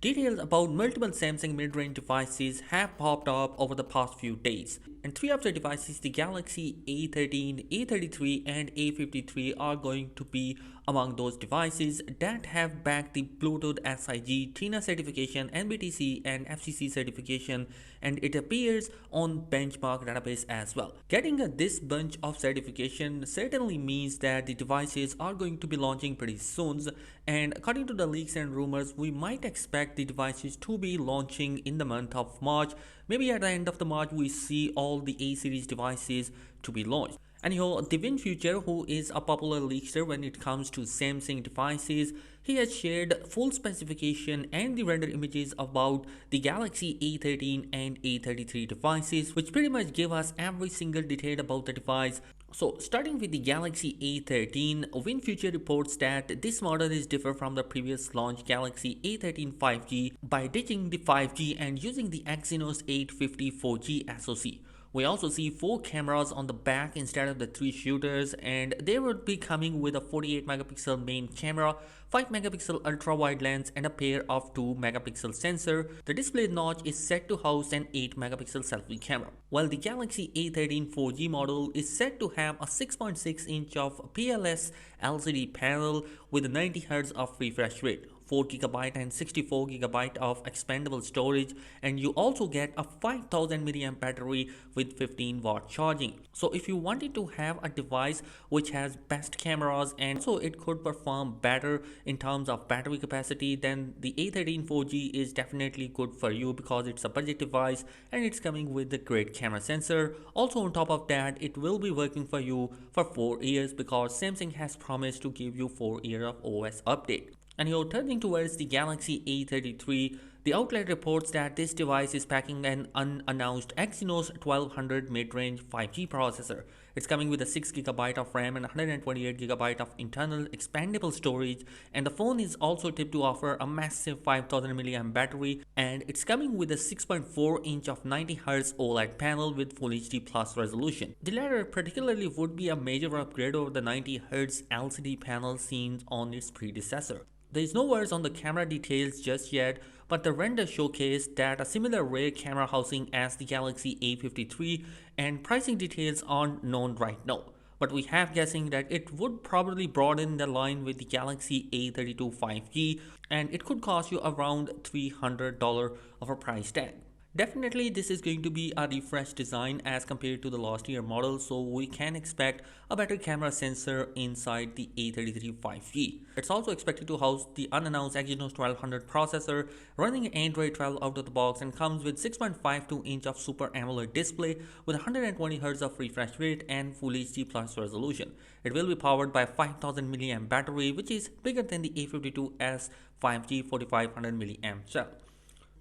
Details about multiple Samsung mid-range devices have popped up over the past few days, and three of the devices, the Galaxy A13, A33 and A53 are going to be among those devices that have backed the Bluetooth SIG, TINA certification, NBTC and FCC certification, and it appears on benchmark database as well. Getting this bunch of certification certainly means that the devices are going to be launching pretty soon, and according to the leaks and rumors, we might expect the devices to be launching in the month of March. Maybe at the end of the March we see all the A series devices to be launched. Anyhow, Devin Future, who is a popular leaker when it comes to Samsung devices, he has shared full specification and the render images about the Galaxy A13 and A33 devices, which pretty much give us every single detail about the device. So starting with the Galaxy A13, WinFuture reports that this model is different from the previous launch Galaxy A13 5G by ditching the 5G and using the Exynos 850 4G SoC. We also see 4 cameras on the back instead of the 3 shooters, and they would be coming with a 48 megapixel main camera, 5 megapixel ultra wide lens and a pair of 2 megapixel sensor. The display notch is set to house an 8 megapixel selfie camera, while the Galaxy A13 4G model is set to have a 6.6 inch of PLS LCD panel with 90 Hz of refresh rate, 4GB and 64GB of expandable storage, and you also get a 5000 mAh battery with 15-watt charging. So if you wanted to have a device which has best cameras and so it could perform better in terms of battery capacity, then the A13 4G is definitely good for you because it's a budget device and it's coming with a great camera sensor. Also on top of that, it will be working for you for 4 years because Samsung has promised to give you 4 years of OS update. And you're turning towards the Galaxy A33. The outlet reports that this device is packing an unannounced Exynos 1200 mid-range 5G processor. It's coming with a 6GB of RAM and 128GB of internal expandable storage, and the phone is also tipped to offer a massive 5000 mAh battery, and it's coming with a 6.4 inch of 90Hz OLED panel with Full HD Plus resolution. The latter particularly would be a major upgrade over the 90Hz LCD panel seen on its predecessor. There is no words on the camera details just yet, but the render showcased that a similar rear camera housing as the Galaxy A53, and pricing details aren't known right now. But we have guessing that it would probably broaden the line with the Galaxy A32 5G, and it could cost you around $300 of a price tag. Definitely this is going to be a refreshed design as compared to the last year model, so we can expect a better camera sensor inside the A33 5G. It's also expected to house the unannounced Exynos 1200 processor running Android 12 out of the box, and comes with 6.52 inch of Super AMOLED display with 120 Hz of refresh rate and Full HD Plus resolution. It will be powered by a 5000 mAh battery, which is bigger than the A52s 5G 4500 mAh cell.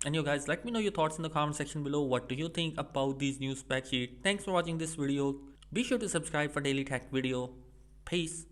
And you guys, let me know your thoughts in the comment section below. What do you think about these new spec sheet? Thanks for watching this video. Be sure to subscribe for daily tech video. Peace.